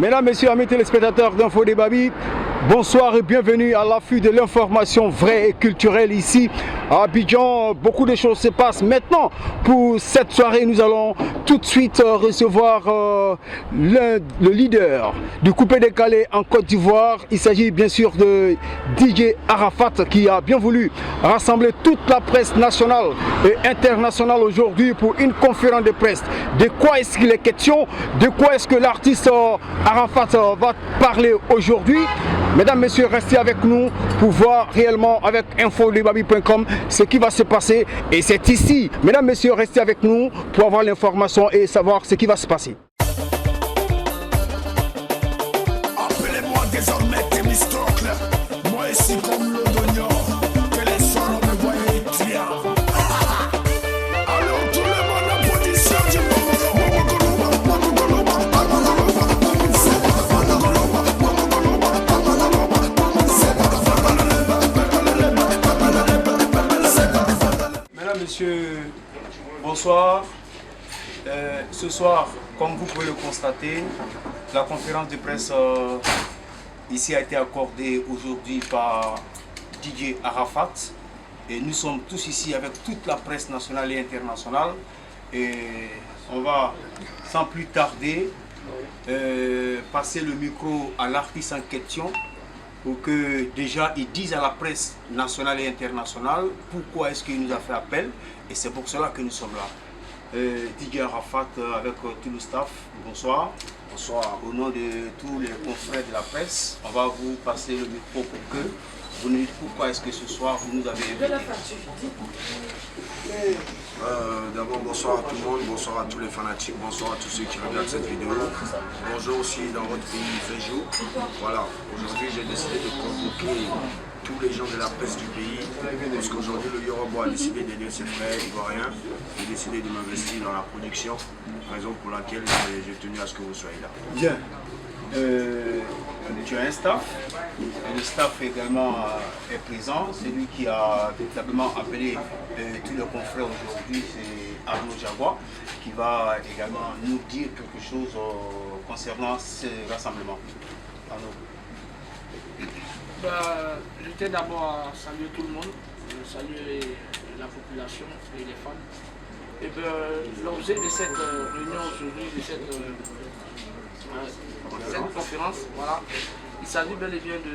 Mesdames, Messieurs, amis téléspectateurs d'Info des Babi, bonsoir et bienvenue à l'affût de l'information vraie et culturelle ici à Abidjan. Beaucoup de choses se passent maintenant. Pour cette soirée, nous allons tout de suite recevoir le leader du coupé décalé en Côte d'Ivoire. Il s'agit bien sûr de DJ Arafat qui a bien voulu rassembler toute la presse nationale et internationale aujourd'hui pour une conférence de presse. De quoi est-ce qu'il est question? De quoi est-ce que l'artiste Arafat va parler aujourd'hui? Mesdames, Messieurs, restez avec nous pour voir réellement avec infodebabi.com ce qui va se passer. Et c'est ici. Mesdames, Messieurs, restez avec nous pour avoir l'information et savoir ce qui va se passer. Appelez-moi désormais Thémistocle. Moi ici comme le Dognon. Que les soirs me voient étudiant. Alors tout le monde en position du Monsieur, bonsoir. Ce soir, comme vous pouvez le constater, la conférence de presse ici a été accordée aujourd'hui par DJ Arafat. Et nous sommes tous ici avec toute la presse nationale et internationale. Et on va sans plus tarder passer le micro à l'artiste en question pour que déjà ils disent à la presse nationale et internationale pourquoi est-ce qu'il nous a fait appel, et c'est pour cela que nous sommes là. DJ Arafat avec tout le staff, bonsoir. Bonsoir. Au nom de tous les confrères de la presse, on va vous passer le micro pour que vous nous dites pourquoi est-ce que ce soir vous nous avez invité. D'abord, bonsoir à tout le monde, bonsoir à tous les fanatiques, bonsoir à tous ceux qui regardent cette vidéo. Bonjour aussi dans votre pays, il fait jour. Voilà, aujourd'hui j'ai décidé de convoquer tous les gens de la presse du pays, parce qu'aujourd'hui le Yoruba a décidé d'aider ses frères ivoiriens. J'ai décidé de m'investir dans la production, raison pour laquelle j'ai tenu à ce que vous soyez là. Bien. Tu as un staff, et le staff également est présent. C'est lui qui a véritablement appelé tous les confrères aujourd'hui, c'est Arnaud Jaguar, qui va également nous dire quelque chose concernant ce rassemblement. Arnaud. Je tiens d'abord à saluer tout le monde, saluer la population et les fans. Et l'objet de cette réunion aujourd'hui, de cette conférence, voilà, il s'agit bel et bien de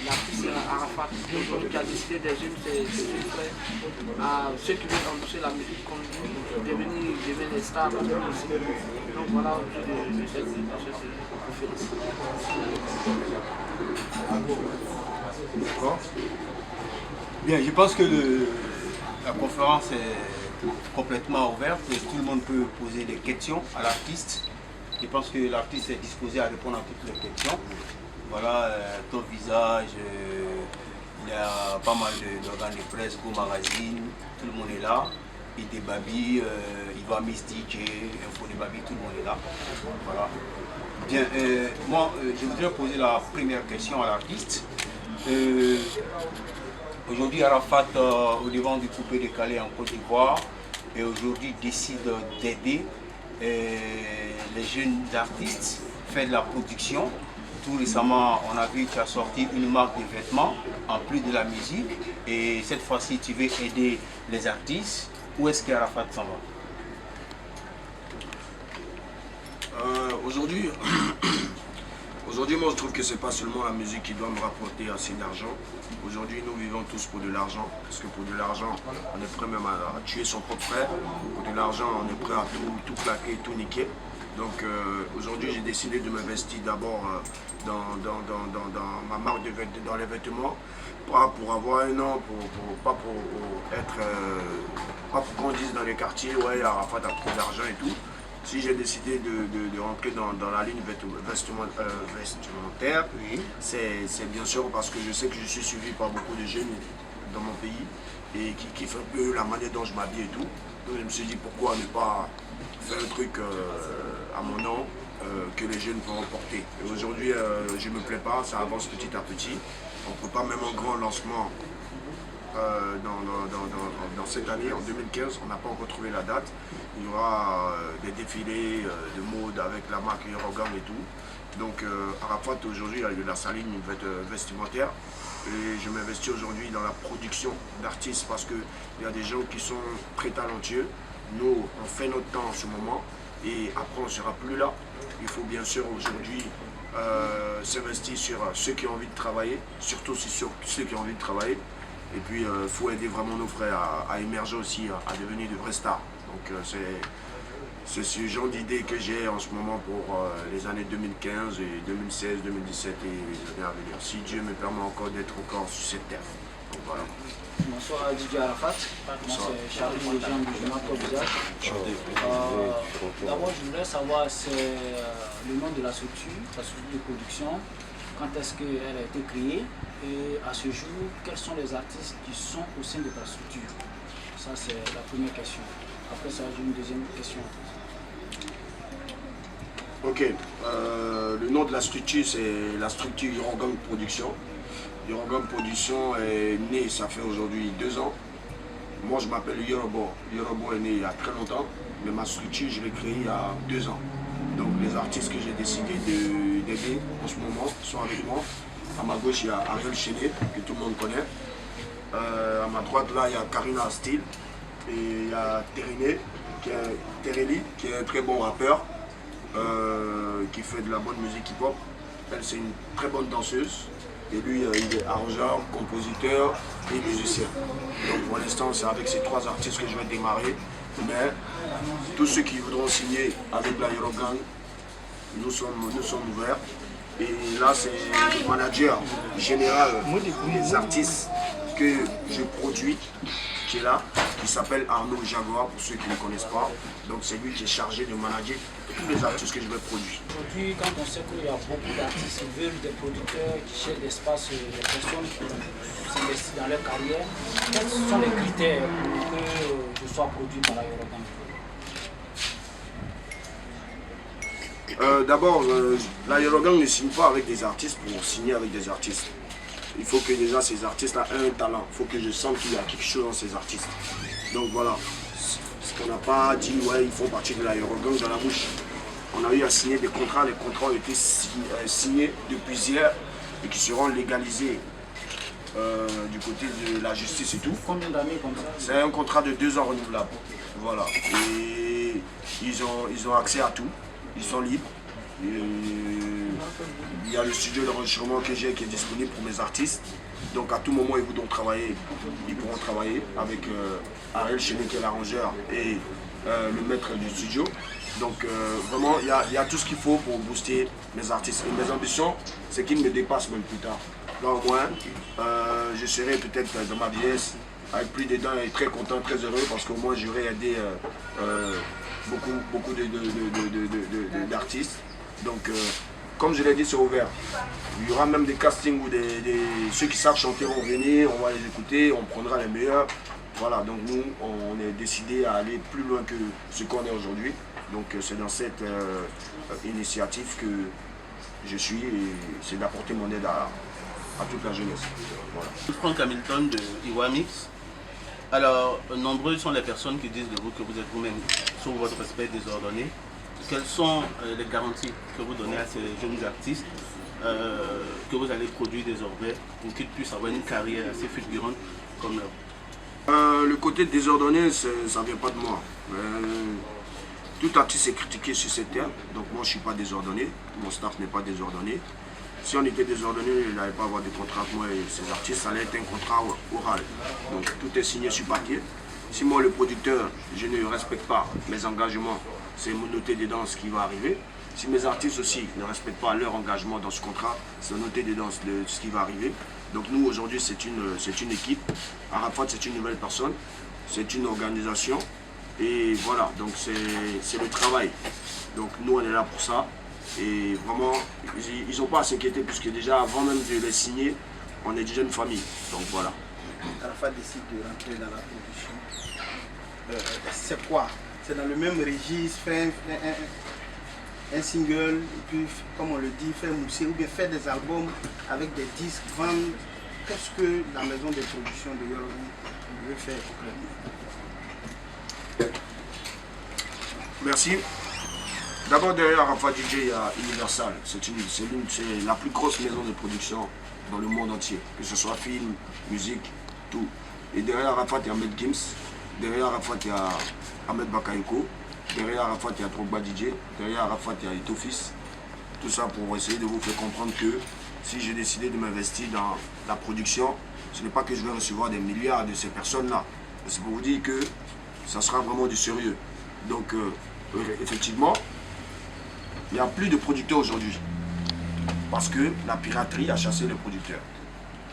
l'artiste Arafat qui a décidé d'aider ses frères, à ceux qui veulent embaucher la musique comme lui, devenir des stars. Donc voilà l'objet de cette conférence. D'accord. Bien, je pense que la conférence est complètement ouverte et tout le monde peut poser des questions à l'artiste. Je pense que l'artiste est disposé à répondre à toutes les questions. Voilà, ton visage, il y a pas mal d'organes de presse, Go Magazine, tout le monde est là. ID Babi, Iva Miss DJ, Info des Babi, tout le monde est là. Voilà. Bien, moi, je voudrais poser la première question à l'artiste. Aujourd'hui, Arafat, au devant du coupé décalé en Côte d'Ivoire, et aujourd'hui décide d'aider les jeunes artistes, faire de la production. Tout récemment, on a vu que tu as sorti une marque de vêtements en plus de la musique, et cette fois-ci, tu veux aider les artistes. Où est-ce qu'Arafat s'en va? Aujourd'hui, moi je trouve que c'est pas seulement la musique qui doit me rapporter assez d'argent. Aujourd'hui, nous vivons tous pour de l'argent, parce que pour de l'argent, on est prêt même à tuer son propre frère. Pour de l'argent, on est prêt à tout claquer, tout niquer. Donc aujourd'hui, j'ai décidé de m'investir d'abord dans ma marque dans les vêtements, pas pour avoir un nom, pas pour être, pas pour qu'on dise dans les quartiers, ouais, Arafat a trop d'argent et tout. Si j'ai décidé de rentrer dans la ligne vestimentaire, oui, c'est bien sûr parce que je sais que je suis suivi par beaucoup de jeunes dans mon pays et qui kiffent un peu la manière dont je m'habille et tout. Donc je me suis dit pourquoi ne pas faire un truc à mon nom que les jeunes pourront porter. Et aujourd'hui, je ne me plais pas, ça avance petit à petit. On ne peut pas même un grand lancement dans cette année, en 2015, on n'a pas encore trouvé la date. Il y aura des défilés de mode avec la marque Yorogan et tout. Donc Arafat aujourd'hui a eu la saline vestimentaire. Et je m'investis aujourd'hui dans la production d'artistes parce qu'il y a des gens qui sont très talentueux. Nous, on fait notre temps en ce moment et après on ne sera plus là. Il faut bien sûr aujourd'hui s'investir sur ceux qui ont envie de travailler, surtout sur ceux qui ont envie de travailler. Et puis il faut aider vraiment nos frères à émerger aussi, à devenir de vrais stars. Donc c'est ce genre d'idée que j'ai en ce moment pour les années 2015 et 2016, 2017 et les années à venir. Si Dieu me permet encore d'être encore sur cette terre. Donc voilà. Bonsoir Didier Arafat, moi c'est Charlie Légende du journal Top Visage. D'abord je voudrais savoir le nom de la structure de production, quand est-ce qu'elle a été créée et à ce jour quels sont les artistes qui sont au sein de ta structure. Ça c'est la première question. Après ça j'ai une deuxième question. Ok, le nom de la structure c'est la structure Yorogan Production. Yorogan Production est né, ça fait aujourd'hui 2 ans. Moi je m'appelle Yorobo. Yorobo est né il y a très longtemps, mais ma structure je l'ai créée il y a 2 ans. Donc les artistes que j'ai décidé d'aider en ce moment sont avec moi. À ma gauche il y a Ariel Chenet, que tout le monde connaît. À ma droite là il y a Karina Steele. Et il y a Tereli, qui est un très bon rappeur, qui fait de la bonne musique hip-hop. Elle, c'est une très bonne danseuse. Et lui, il est arrangeur, compositeur et musicien. Donc pour l'instant, c'est avec ces 3 artistes que je vais démarrer. Mais tous ceux qui voudront signer avec la Yorogan, nous sommes ouverts. Et là, c'est le manager général des artistes que je produis, qui est là, qui s'appelle Arnaud Jaguar, pour ceux qui ne connaissent pas. Donc c'est lui qui est chargé de manager tous les artistes que je vais produire. Aujourd'hui, quand on sait qu'il y a beaucoup d'artistes qui veulent des producteurs, qui cherchent l'espace, des personnes qui s'investissent dans leur carrière, quels sont les critères pour que je sois produit par la Yorogan? D'abord, la Yorogan ne signe pas avec des artistes pour signer avec des artistes. Il faut que déjà ces artistes-là aient un talent. Il faut que je sente qu'il y a quelque chose dans ces artistes. Donc voilà, ce qu'on n'a pas dit, ouais, ils font partie de la Yorogan dans la bouche. On a eu à signer des contrats, les contrats ont été signés depuis hier et qui seront légalisés du côté de la justice et tout. Combien d'années comme ça? C'est un contrat de 2 ans renouvelable. Voilà. Et ils ont accès à tout. Ils sont libres. Il y a le studio d'enregistrement que j'ai qui est disponible pour mes artistes. Donc à tout moment ils voudront travailler, ils pourront travailler avec Ariel Chenet qui est l'arrangeur et le maître du studio. Donc vraiment il y a tout ce qu'il faut pour booster mes artistes. Et mes ambitions, c'est qu'ils me dépassent même plus tard. Là au moins, je serai peut-être dans ma vieillesse avec plus de dents et très content, très heureux parce qu'au moins j'aurai aidé beaucoup d'artistes. Donc comme je l'ai dit, c'est ouvert. Il y aura même des castings où ceux qui savent chanter vont venir, on va les écouter, on prendra les meilleurs. Voilà, donc nous, on est décidé à aller plus loin que ce qu'on est aujourd'hui. Donc c'est dans cette initiative que je suis et c'est d'apporter mon aide à toute la jeunesse. Voilà. Franck Hamilton de Iwamix. Alors, nombreux sont les personnes qui disent de vous que vous êtes vous-même sur votre respect désordonné. Quelles sont les garanties que vous donnez à ces jeunes artistes que vous allez produire désormais pour qu'ils puissent avoir une carrière assez fulgurante comme leur? Le côté désordonné, ça ne vient pas de moi. Tout artiste est critiqué sur cette terre, donc moi je ne suis pas désordonné, mon staff n'est pas désordonné. Si on était désordonné, il n'allait pas avoir de contrat avec moi et ces artistes, ça allait être un contrat oral. Donc tout est signé sur papier. Si moi le producteur, je ne respecte pas mes engagements, c'est noté dedans ce qui va arriver. Si mes artistes aussi ne respectent pas leur engagement dans ce contrat, c'est noté dedans ce qui va arriver. Donc nous aujourd'hui c'est une équipe. Arafat c'est une nouvelle personne, c'est une organisation. Et voilà, donc c'est le travail. Donc nous on est là pour ça. Et vraiment, ils n'ont pas à s'inquiéter puisque déjà avant même de les signer, on est déjà une famille. Donc voilà. Arafat décide de rentrer dans la production. C'est quoi? C'est dans le même registre, faire un single, et puis comme on le dit, faire mousser ou bien faire des albums avec des disques, vendre qu'est-ce que la maison de production de Yorobi veut faire concrètement? Merci. D'abord, derrière Arafat DJ, il y a Universal. C'est la plus grosse maison de production dans le monde entier. Que ce soit film, musique, tout. Et derrière Arafat, il y a Ahmed Gims. Derrière Arafat, il y a Ahmed Bakayoko. Derrière Arafat, il y a Drogba DJ. Derrière Arafat, il y a Etofis. Tout ça pour essayer de vous faire comprendre que si j'ai décidé de m'investir dans la production, ce n'est pas que je vais recevoir des milliards de ces personnes-là. C'est pour vous dire que ça sera vraiment du sérieux. Donc, effectivement, il n'y a plus de producteurs aujourd'hui. Parce que la piraterie a chassé les producteurs.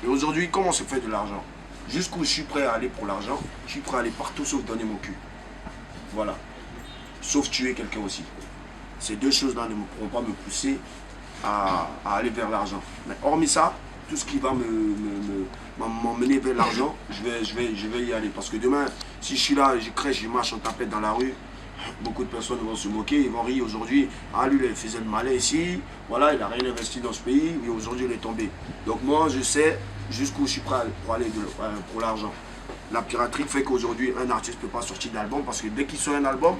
Et aujourd'hui, comment on se fait de l'argent? Jusqu'où je suis prêt à aller pour l'argent, je suis prêt à aller partout sauf donner mon cul. Voilà. Sauf tuer quelqu'un aussi. Ces deux choses-là ne pourront pas me pousser à aller vers l'argent. Mais hormis ça, tout ce qui va m'emmener vers l'argent, je vais y aller. Parce que demain, si je suis là, je crèche, je marche en tapette dans la rue, beaucoup de personnes vont se moquer, ils vont rire aujourd'hui. Ah, lui, il faisait le malin ici, voilà, il n'a rien investi dans ce pays, mais aujourd'hui, il est tombé. Donc moi, je sais jusqu'où je suis prêt pour aller pour l'argent. La piraterie fait qu'aujourd'hui, un artiste ne peut pas sortir d'album parce que dès qu'il sort un album,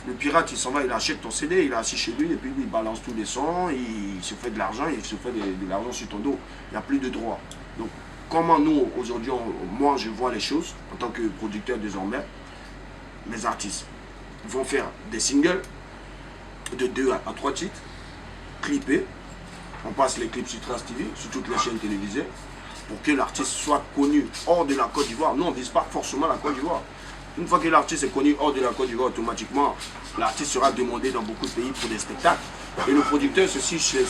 le pirate, il s'en va, il achète ton CD, il est assis chez lui et puis il balance tous les sons, il se fait de l'argent, il se fait de l'argent sur ton dos. Il n'y a plus de droit. Donc, comment nous, aujourd'hui, moi, je vois les choses en tant que producteur désormais, mes artistes vont faire des singles de 2 à 3 titres, clippés. On passe les clips sur Trace TV, sur toutes les chaînes télévisées, pour que l'artiste soit connu hors de la Côte d'Ivoire. Nous, on ne vise pas forcément la Côte d'Ivoire. Une fois que l'artiste est connu hors de la Côte d'Ivoire, automatiquement, l'artiste sera demandé dans beaucoup de pays pour des spectacles. Et le producteur, c'est aussi sur les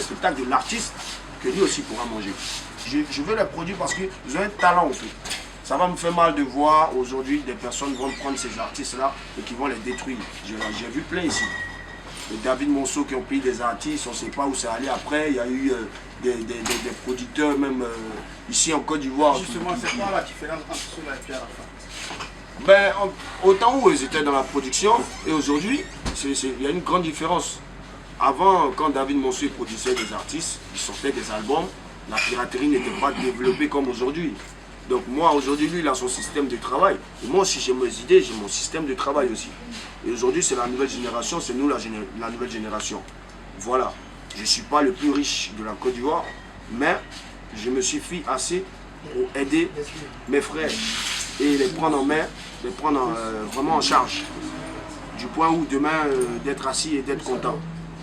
spectacles de l'artiste, que lui aussi pourra manger. Je veux les produire parce qu'ils ont un talent au fait. Ça va me faire mal de voir aujourd'hui des personnes vont prendre ces artistes-là et qui vont les détruire. J'ai vu plein ici. Les David Monceau qui ont pris des artistes, on ne sait pas où c'est allé après. Il y a eu des producteurs même ici en Côte d'Ivoire. Justement, c'est quoi la différence entre ceux-là et Pierre Arafat? Ben, autant où ils étaient dans la production et aujourd'hui, il y a une grande différence. Avant, quand David Monceau produisait des artistes, il sortait des albums, la piraterie n'était pas développée comme aujourd'hui. Donc moi, aujourd'hui, lui, il a son système de travail. Et moi aussi, j'ai mes idées, j'ai mon système de travail aussi. Et aujourd'hui, c'est la nouvelle génération, c'est nous la nouvelle génération. Voilà. Je ne suis pas le plus riche de la Côte d'Ivoire, mais je me suffis assez pour aider mes frères et les prendre en main, les prendre vraiment en charge. Du point où demain, d'être assis et d'être content.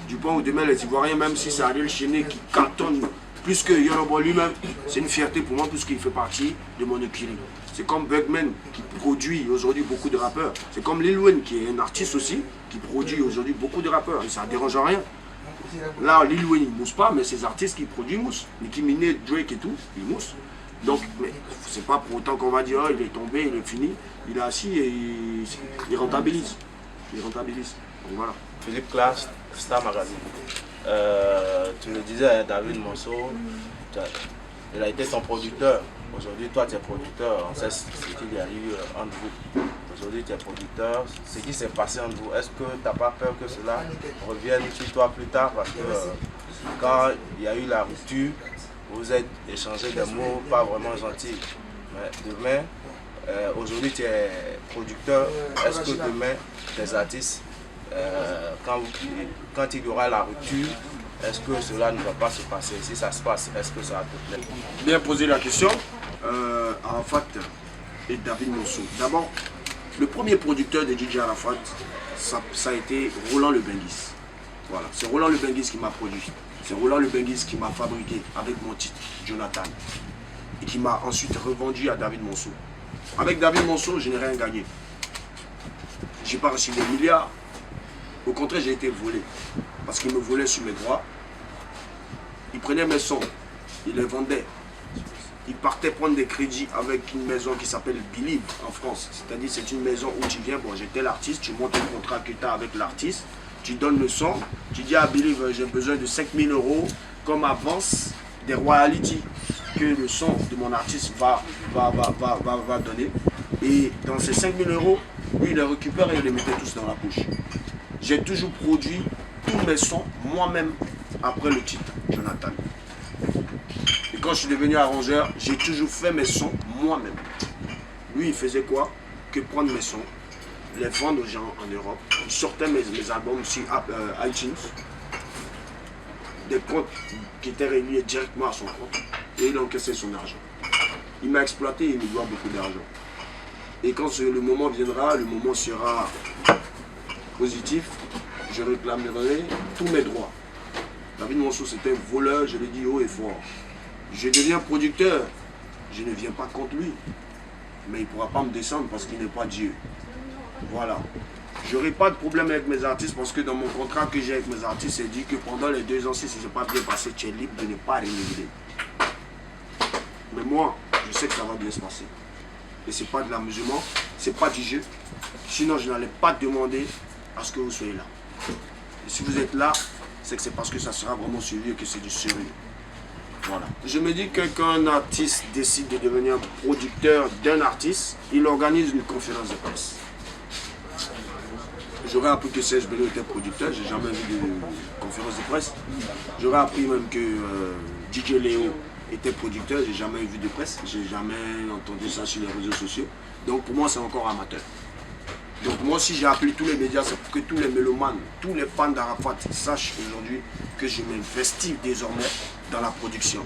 Du point où demain, les Ivoiriens, même si c'est Ariel Chéné qui cantonne plus que Yorobo lui-même, c'est une fierté pour moi puisqu'il fait partie de mon équilibre. C'est comme Bugman qui produit aujourd'hui beaucoup de rappeurs. C'est comme Lil Wayne qui est un artiste aussi, qui produit aujourd'hui beaucoup de rappeurs. Et ça ne dérange rien. Là, Lil Wayne, il ne mousse pas, mais ces artistes qui produisent moussent. Nicki Minaj, Drake et tout, ils moussent. Donc, c'est pas pour autant qu'on va dire, oh, il est tombé, il est fini. Il est assis et il rentabilise. Il rentabilise. Donc voilà. Philippe Clash, Star Magazine. Tu me disais, David Monceau, il a été ton producteur. Aujourd'hui, toi, tu es producteur. On sait ce qu'il y a eu entre vous. Aujourd'hui, tu es producteur. Ce qui s'est passé entre vous, est-ce que tu n'as pas peur que cela revienne sur toi plus tard? Parce que quand il y a eu la rupture, vous êtes échangé des mots pas vraiment gentils. Mais demain, aujourd'hui, tu es producteur. Est-ce que demain, les artistes, quand il y aura la rupture, est-ce que cela ne va pas se passer? Si ça se passe, est-ce que ça va te plaire? Bien poser la question. Arafat et David Monceau. D'abord, le premier producteur de DJ Arafat, ça a été Roland Le Benguis. Voilà, c'est Roland Le Benguis qui m'a produit. C'est Roland Le Benguis qui m'a fabriqué avec mon titre, Jonathan. Et qui m'a ensuite revendu à David Monceau. Avec David Monceau, je n'ai rien gagné. Je n'ai pas reçu des milliards. Au contraire, j'ai été volé. Parce qu'il me volait sur mes droits. Il prenait mes sons, il les vendait. Il partait prendre des crédits avec une maison qui s'appelle Believe en France. C'est-à-dire c'est une maison où tu viens, bon j'étais l'artiste, tu montes un contrat que tu as avec l'artiste, tu donnes le son, tu dis à Believe j'ai besoin de 5 000 € comme avance des royalties que le son de mon artiste va donner. Et dans ces 5 000 €, lui il les récupère et il les mettait tous dans la poche. J'ai toujours produit tous mes sons moi-même après le titre Jonathan. Et quand je suis devenu arrangeur, j'ai toujours fait mes sons moi-même. Lui, il faisait quoi? Que prendre mes sons, les vendre aux gens en Europe. Il sortait mes albums sur iTunes. Des comptes qui étaient reliés directement à son compte. Et il encaissait son argent. Il m'a exploité et il me doit beaucoup d'argent. Et quand le moment viendra, le moment sera positif, je réclamerai tous mes droits. David Monceau, c'était un voleur, je l'ai dit haut et fort. Je deviens producteur, je ne viens pas contre lui. Mais il ne pourra pas me descendre parce qu'il n'est pas Dieu. Voilà. Je n'aurai pas de problème avec mes artistes parce que dans mon contrat que j'ai avec mes artistes, c'est dit que pendant les 2 ans, si ce n'est pas bien passé, tu es libre de ne pas renouveler. Mais moi, je sais que ça va bien se passer. Et ce n'est pas de l'amusement, ce n'est pas du jeu. Sinon, je n'allais pas demander à ce que vous soyez là. Et si vous êtes là, c'est que c'est parce que ça sera vraiment sérieux et que c'est du sérieux. Voilà. Je me dis que quand un artiste décide de devenir producteur d'un artiste, il organise une conférence de presse. J'aurais appris que Serge Bello était producteur, j'ai jamais vu de conférence de presse. J'aurais appris même que DJ Léo était producteur, j'ai jamais vu de presse, j'ai jamais entendu ça sur les réseaux sociaux. Donc pour moi c'est encore amateur. Donc moi aussi j'ai appelé tous les médias, c'est pour que tous les mélomanes, tous les fans d'Arafat sachent aujourd'hui que je m'investis désormais dans la production.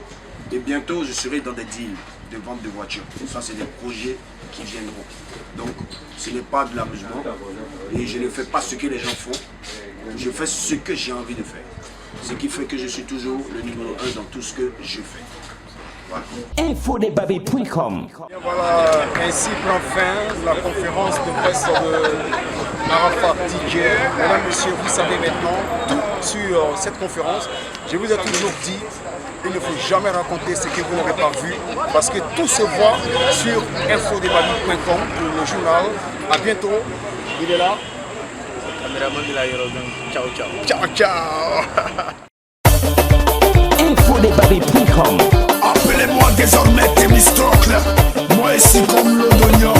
Et bientôt je serai dans des deals de vente de voitures. Ça c'est des projets qui viendront. Donc ce n'est pas de l'amusement et je ne fais pas ce que les gens font. Je fais ce que j'ai envie de faire. Ce qui fait que je suis toujours le numéro 1 dans tout ce que je fais. Voilà. Infodebavé.com. Voilà, ainsi prend fin la conférence de presse de Arafat DJ. Mesdames, Messieurs, vous savez maintenant tout sur cette conférence. Je vous ai toujours dit, il ne faut jamais raconter ce que vous n'avez pas vu parce que tout se voit sur infodebavé.com pour le journal. A bientôt. Il est là. Ciao, ciao. Ciao, ciao. Infodebavé.com. Appelez-moi désormais Thémistocle. Moi ici comme le Dognon.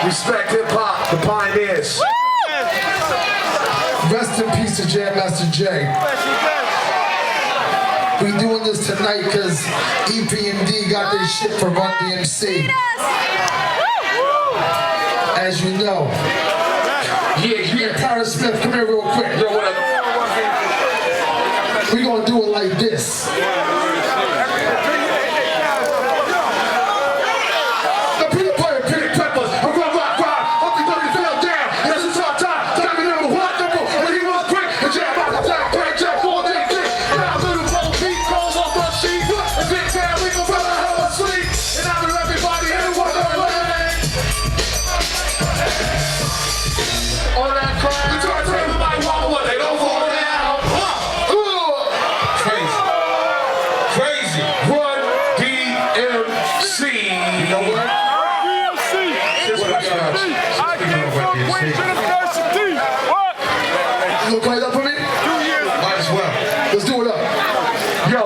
Respect hip hop, the pioneers. Rest in peace to Jam Master Jay. We doing this tonight because EP&D got this shit for Run DMC. As you know. Yeah, Paris Smith, come here real quick. Yo, what up? We gonna do it like this.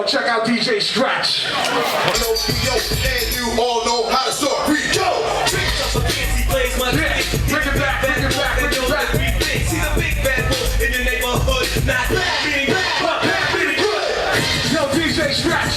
Check out DJ Scratch. And you all know how to start. We go. Bring it back, bring it back, bring it back. See the big bad boy in your neighborhood, not being good. Yo, DJ Scratch.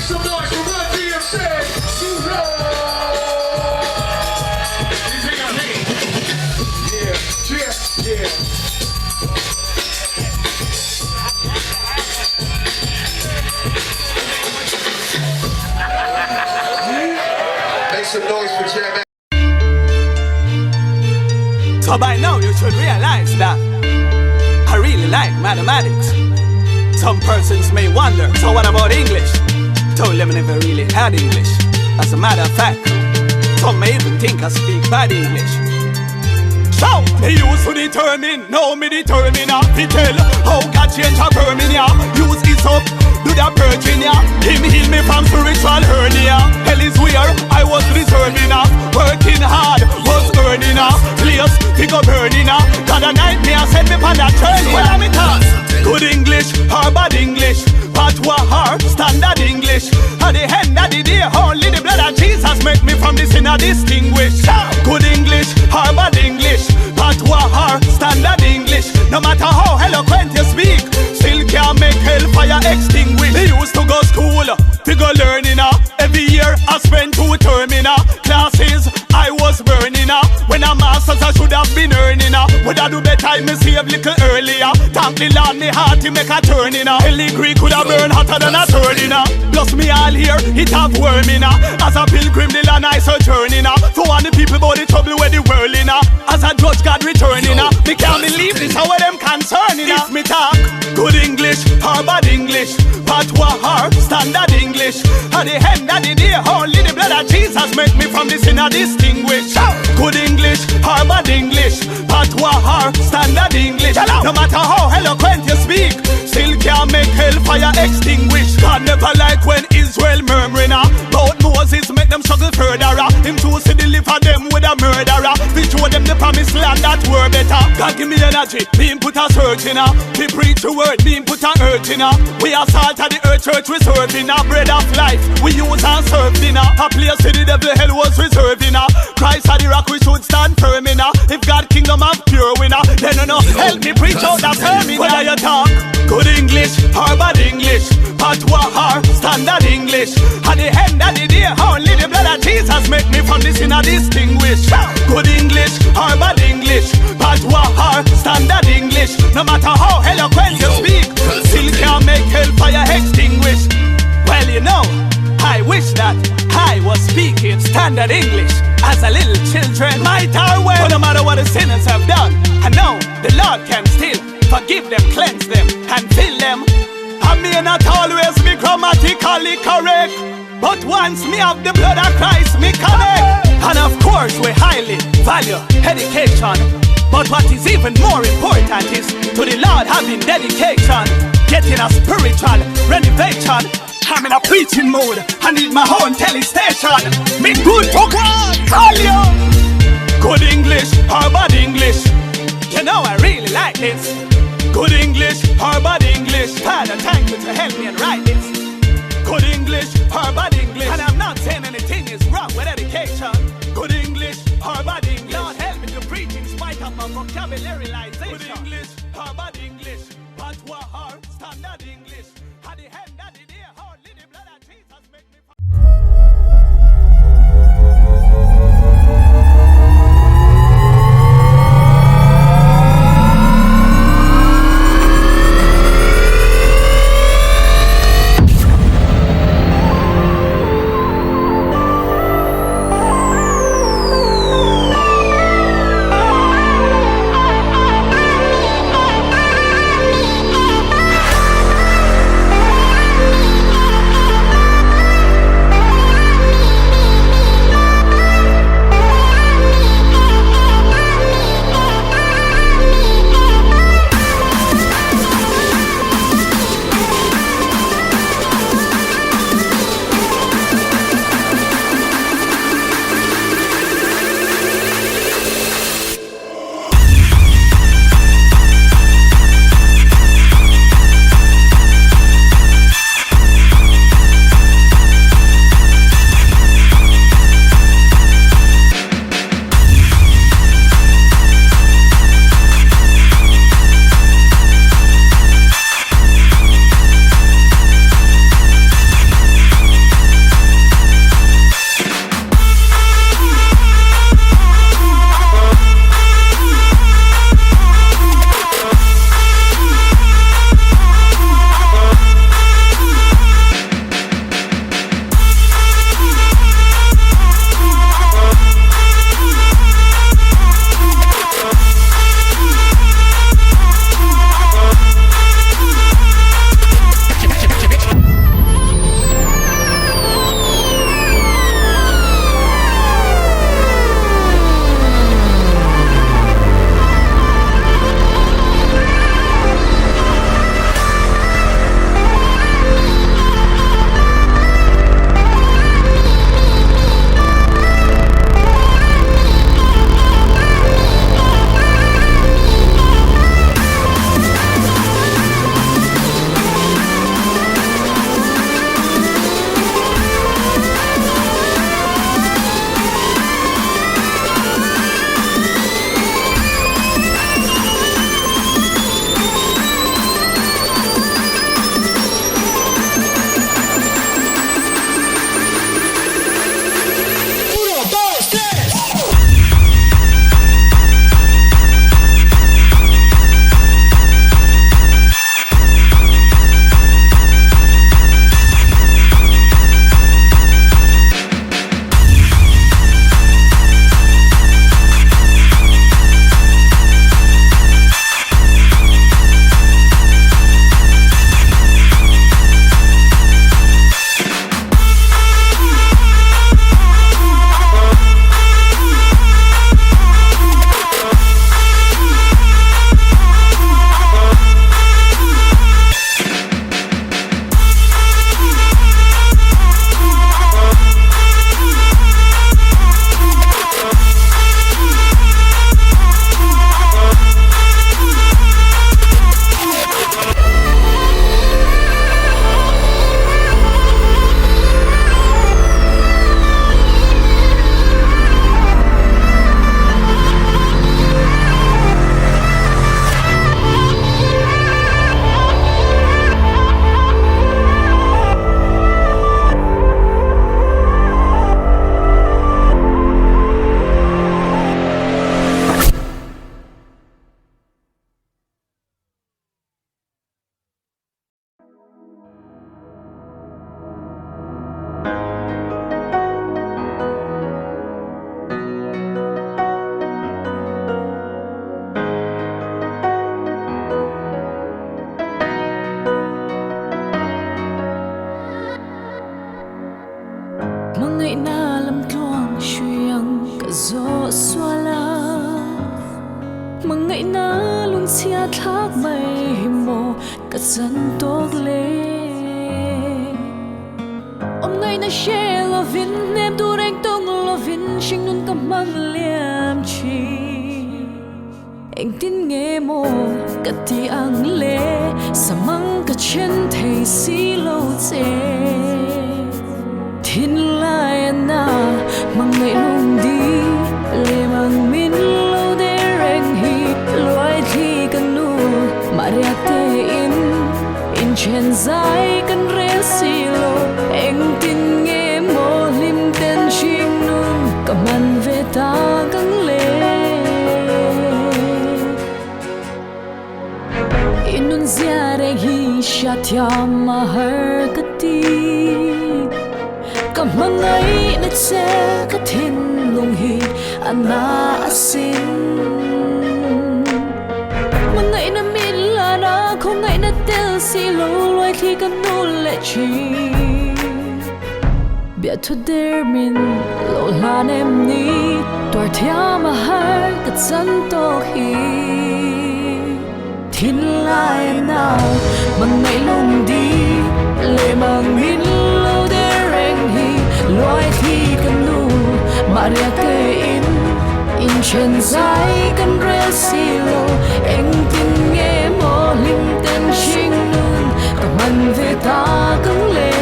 some noise for Run DMC. Yeah. Make some noise for Jam. So by now you should realize that I really like mathematics. Some persons may wonder, so what about English? Told them I never really had English. As a matter of fact, some may even think I speak bad English. So, they used to determine, now me determine to tell how God change a vermin, yeah. Use his up, do the purging, yeah. Him heal me from spiritual hernia. Hell is where I was deserving of. Working hard, was earning a place, pick up burning a. God a nightmare, send me on that journey. Well, I'm it good English, or bad English, patois or standard English. At the end of the day, only the blood of Jesus make me from this sinner distinguished. Good English, or bad English, patois or standard English. No matter how eloquent you speak, still can't make hellfire extinguish. They used to go school, to go learning. Every year I spent 2 terminal classes. I was burning. When I'm masters I should have been earning. Would I do better I me save little earlier? Thank the Lord me heart to make a turn in. Hell Greek could have burned hotter than a turning. Plus me all here, it have worming. As a pilgrim the land I sojourning. For one the people about the trouble where the world in. As a judge God returning. Me can't believe this how them concerning. If me talk good English or bad English, patois or standard English, at the end of the day only the blood of Jesus make me from this sinner distinguished. Good English or bad English, patois or standard English. No matter how eloquent you speak, still can't make hellfire extinguish. God never like when Israel murmuring about Moses, make them struggle further. Him choose to deliver them with a murderer. We show them the promised land that were better. God give me energy, me put a search in. We preach the word, me put a earth in. We are salt of the earth church we serving. Bread of life we use and serve dinner. A place to the devil hell was reserving. Christ at the rock we should stand firm in. If God kingdom have pure winner, then no help me preach out that sermon. Whether you talk good English or bad English, patois or standard English, at the end of the day only the blood of Jesus make me from this sinner distinguished. Good English or bad English, patois or standard English. No matter how eloquent you speak, still can't make hellfire extinguish. Well, you know, I wish that I was speaking standard English as a little children might our way. But no matter what the sinners have done, I know the Lord can still forgive them, cleanse them, and fill them. I may not always be grammatically correct, but once me have the blood of Christ, me connect. And of course we highly value education, but what is even more important is to the Lord having dedication, getting a spiritual renovation. I'm in a preaching mode, I need my own telestation. Me good to God, call you. Good English or bad English, you know I really like this. Good English or bad English, Father thank you to help me and write this. Good English or bad English, and I'm not saying anything is wrong with education. Good English or bad English, Lord help me to preach in spite of my vocabularization. Good English or bad English, patois or standard English, at the end of the day only the blood of Jesus make me. ngày na lâm tuang suyang cả gió xua la mà ngày na luôn chia thác mây mồ cả dân tốt lên hôm nay na share lo vin em tu đánh tung lo vin sinh nun cầm mang liam chi anh tin nghe mồ cả ti ang lệ sa mang cả chân thầy xí lâu chê thiên lai na mang ngày lung đi lệ mang min lâu để rèn hi loài thi cần nu mà ra tê in chen dài cần rẽ xì lô anh tin nghe mồ lim tên chim nun cầm ăn về ta căng lệ inun ziare hi shatyam maharkati kamangai na che kathin lung hi ana asin mangai na mila na không ngai na tel si lo loi thi kan nu le chi bia thu der min lo lan em ni tor thia mahar kat san to hi thiên lai nào bằng ngày lung đi lệ mang min lâu để rèn hi loài thi cần nu mà ra cây in chân dài cần rẽ xì lô anh tin nghe mò lim tên sinh nun cầm ăn về ta cứng lên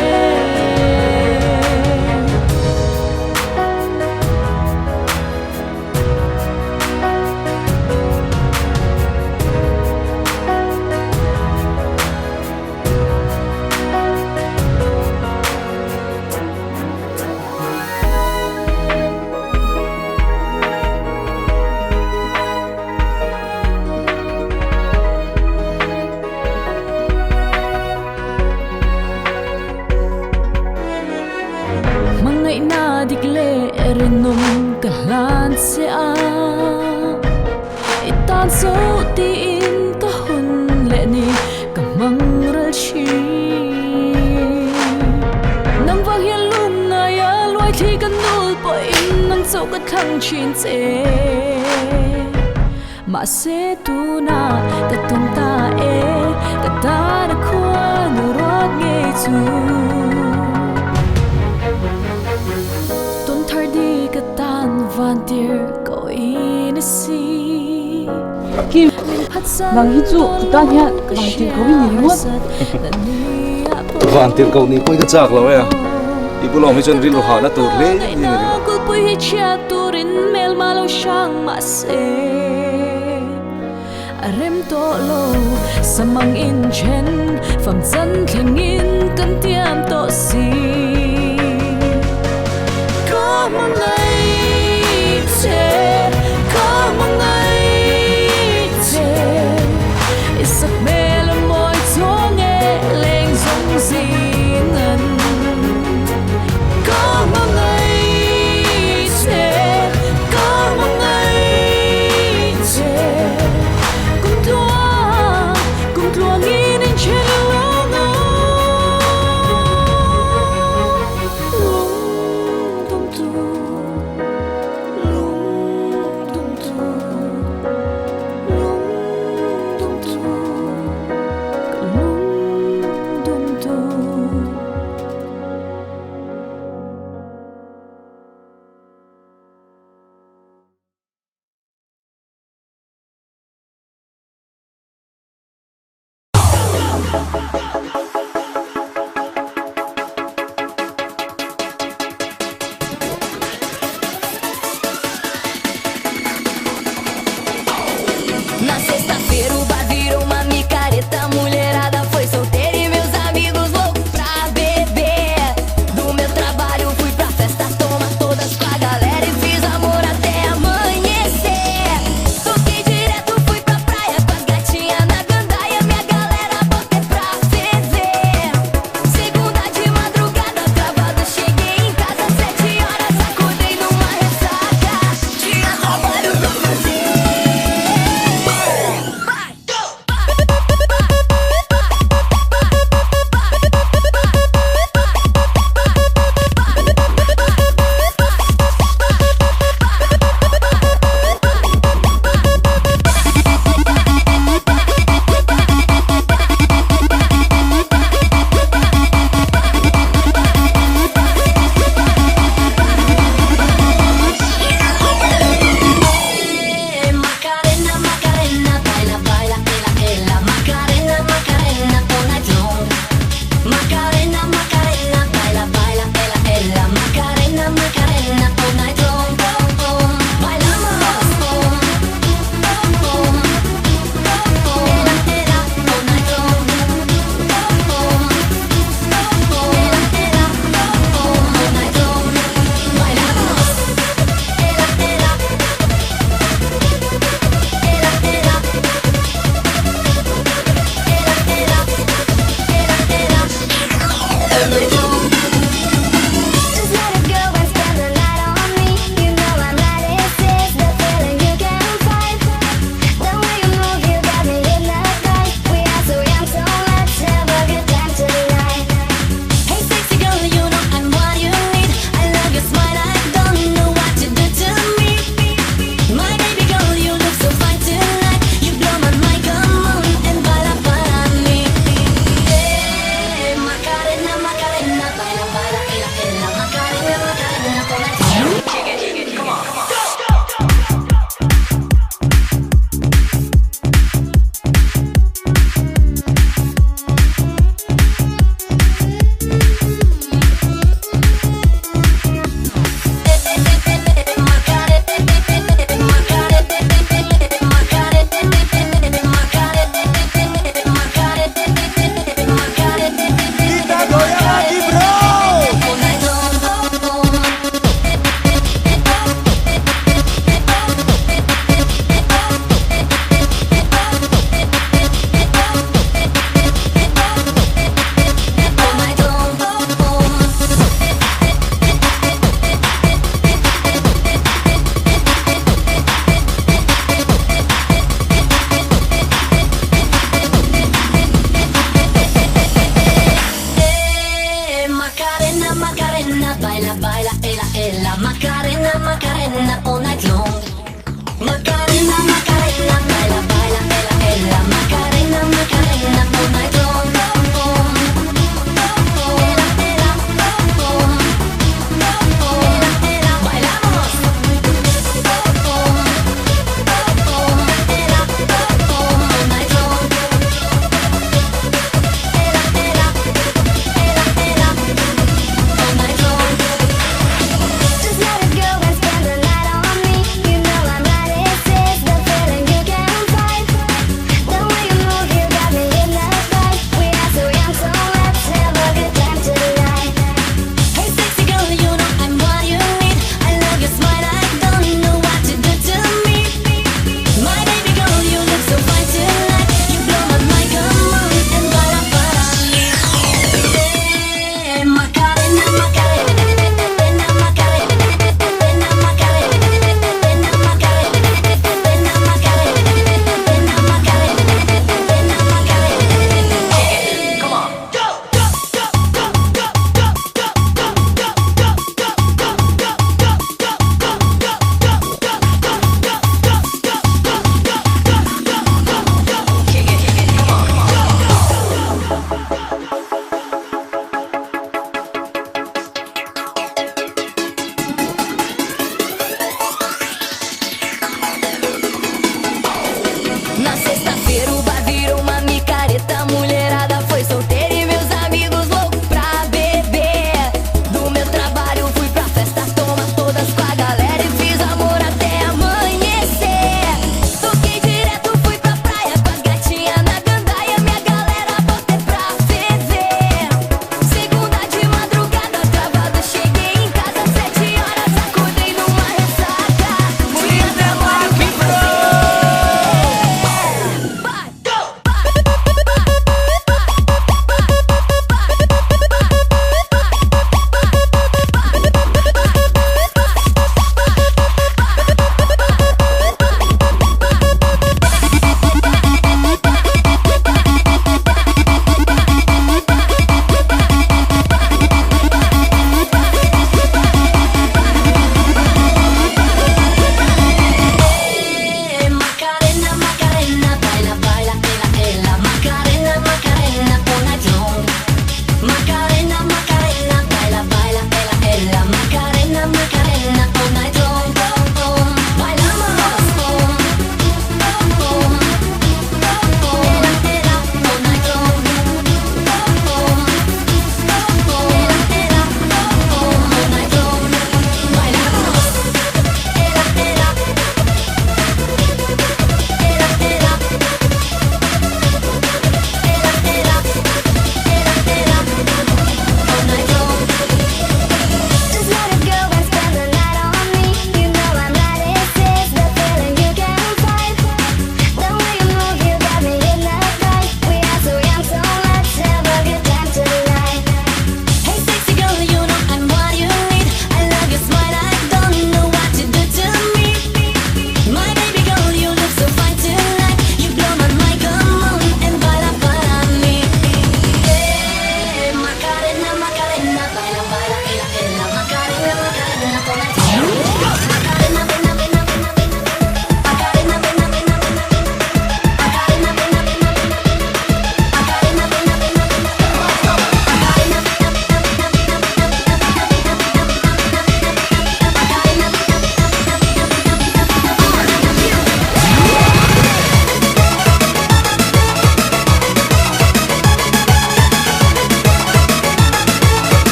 renung kalan se a itan so ti in ka hun le ni ka mangral chi nang wang hian lum na ya loi thi kan nul po in nang so ka thang chin che ma se tu na ka tung ta e ka ta na khwa nu ro nge chu van tier ko inasi kim nang hi chu ta nya van tier ko ni ngot van tier ko ni koi ka chak lo ya ibulong hi chon ril ha na tur le ni ri ko pui hi cha turin mel malo shang ma se arem to lo samang in chen pham chan thling in kan tiam to si ko mang sắc mê là môi chỗ nghe lên giống gì ngân có một ngày sẽ có một ngày sẽ cùng thua nghĩ nên trên lỗ ngõ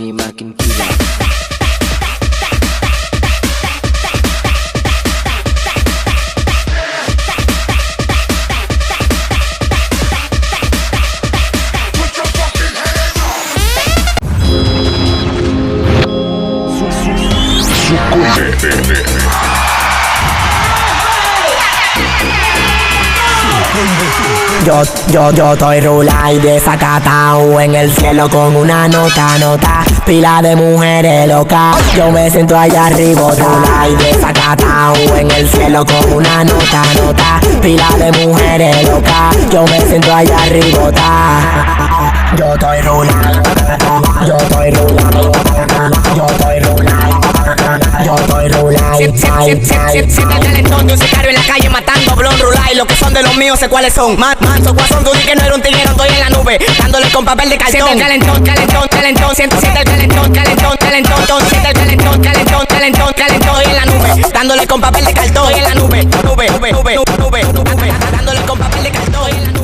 sini makin gila. Yo estoy rula y desacatado en el cielo con una nota, pila de mujeres locas. Yo me siento allá arriba, rula y desacatado en el cielo con una nota, pila de mujeres locas. Yo me siento allá arriba, yo estoy rula, yo estoy rula, yo estoy rula, yo estoy rula. Siente el calentón de un sicario en la calle matando blon rulay. Los que son de los míos sé cuáles son. Manso, guasón, tú di que no era un tiguero, estoy en la nube dándole con papel de cartón. Siente el calentón, siente el calentón, siente el calentón, estoy en la nube dándole con papel de cartón. Estoy en la nube, dándole con papel de cartón. Estoy en la nube.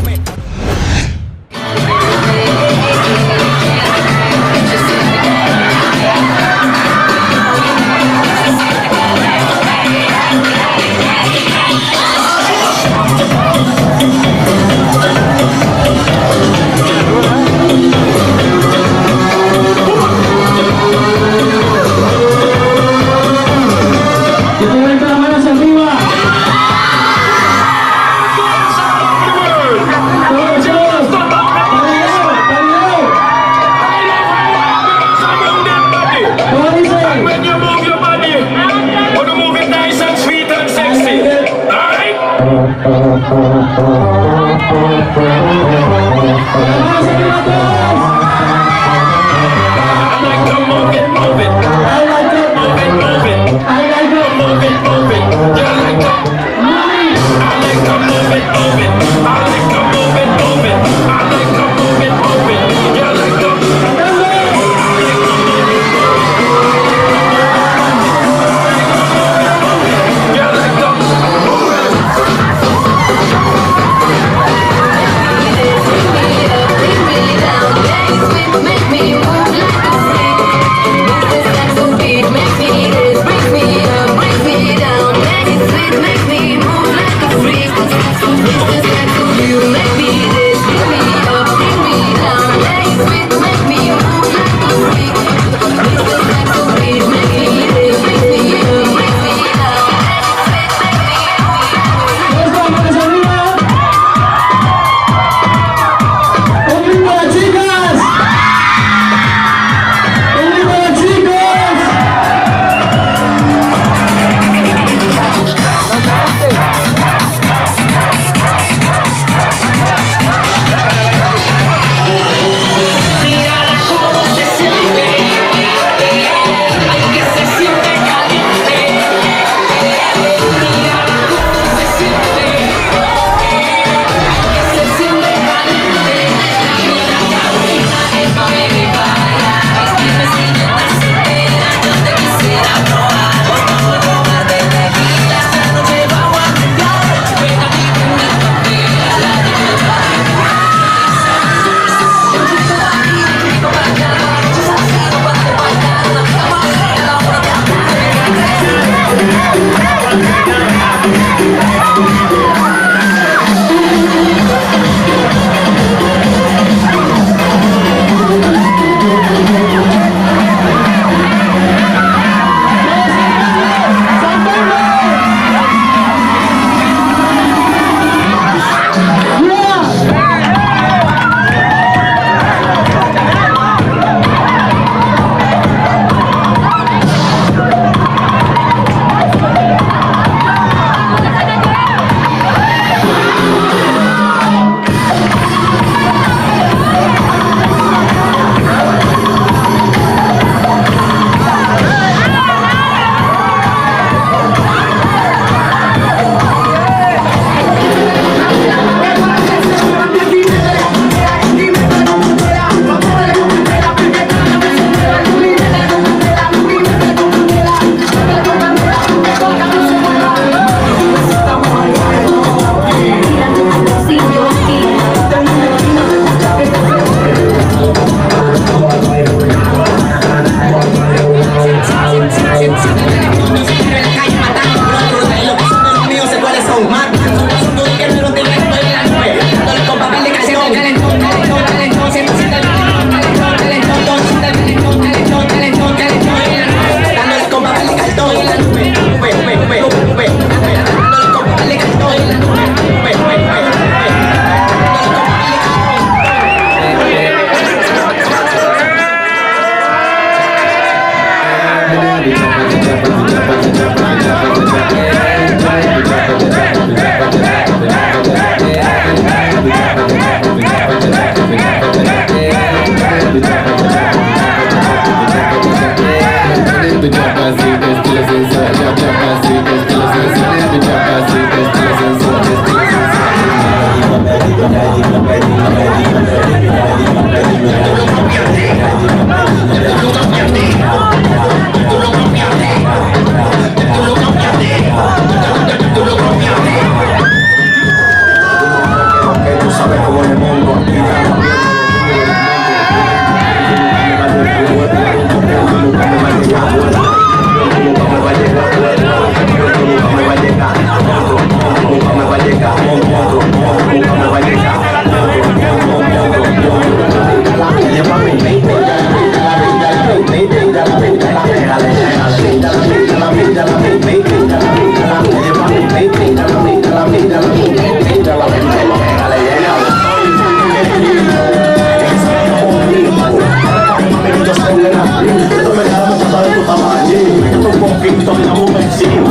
Esto me da mucha sabe tu tamaño. Esto un poquito de la boca encima.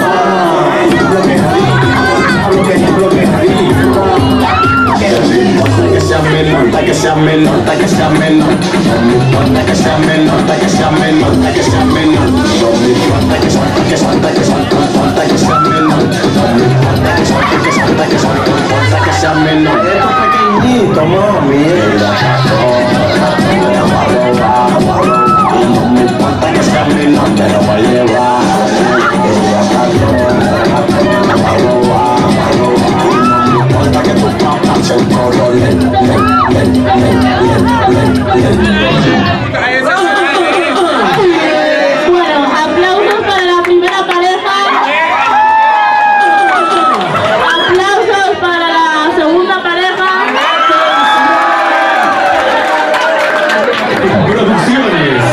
Hablo que es rico. Qué rico. Que sea menor, que sea menor, que sea menor. No me importa que sea menor, que sea menor, que sea menor. No me importa que sea menor. No me importa que sea menor. Esto pequeñito, mami. No me importa que sea menor, te lo voy a llevar. No me importa que tu papá sea un color. Bueno, aplausos para la primera pareja. Aplausos para la segunda pareja. Producciones.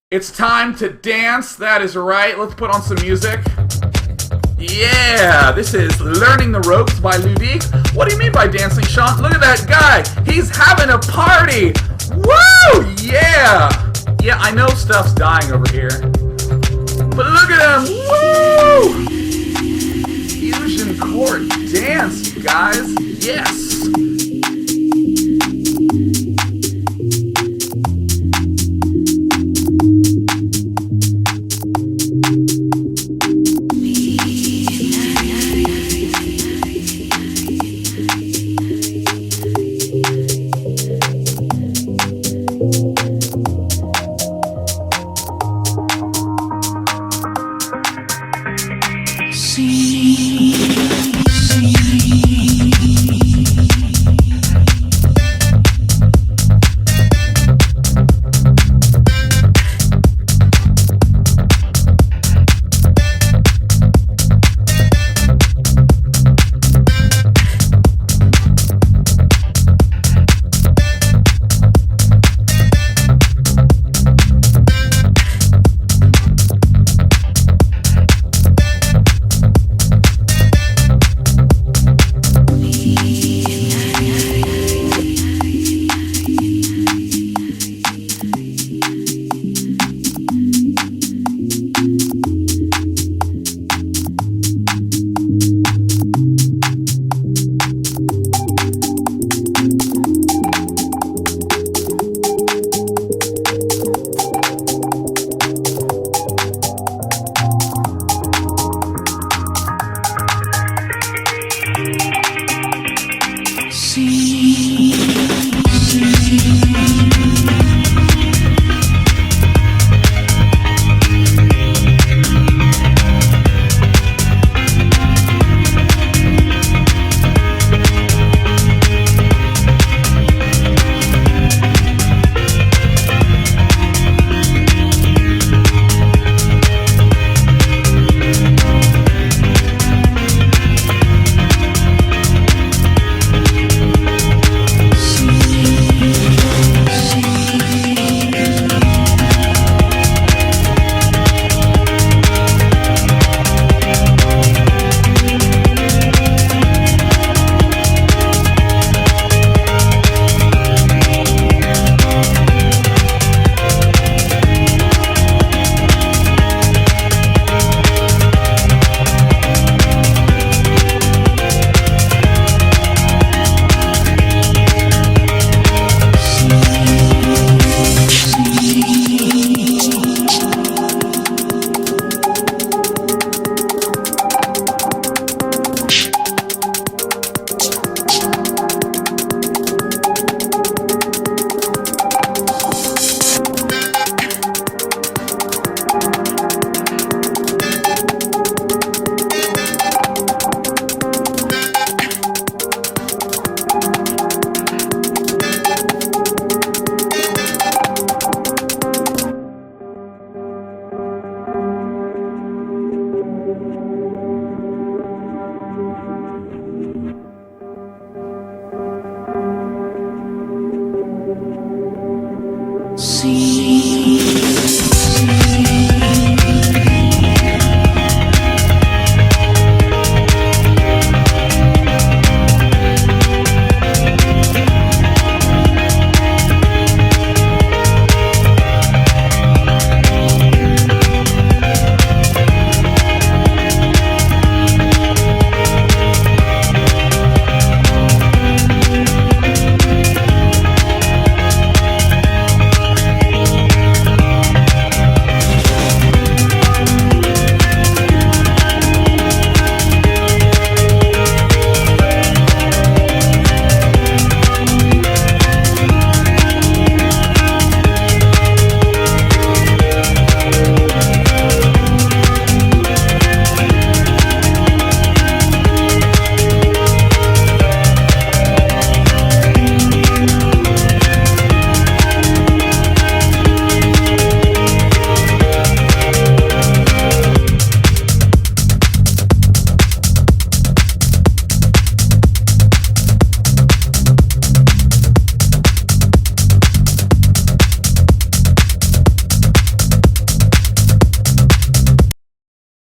It's time to dance. That is right. Let's put on some music. Yeah, this is Learning the Ropes by Ludique. What do you mean by dancing, Sean? Look at that guy. He's having a party. Woo! Yeah. Yeah, I know stuff's dying over here. But look at him. Woo! Fusion chord dance, you guys. Yes.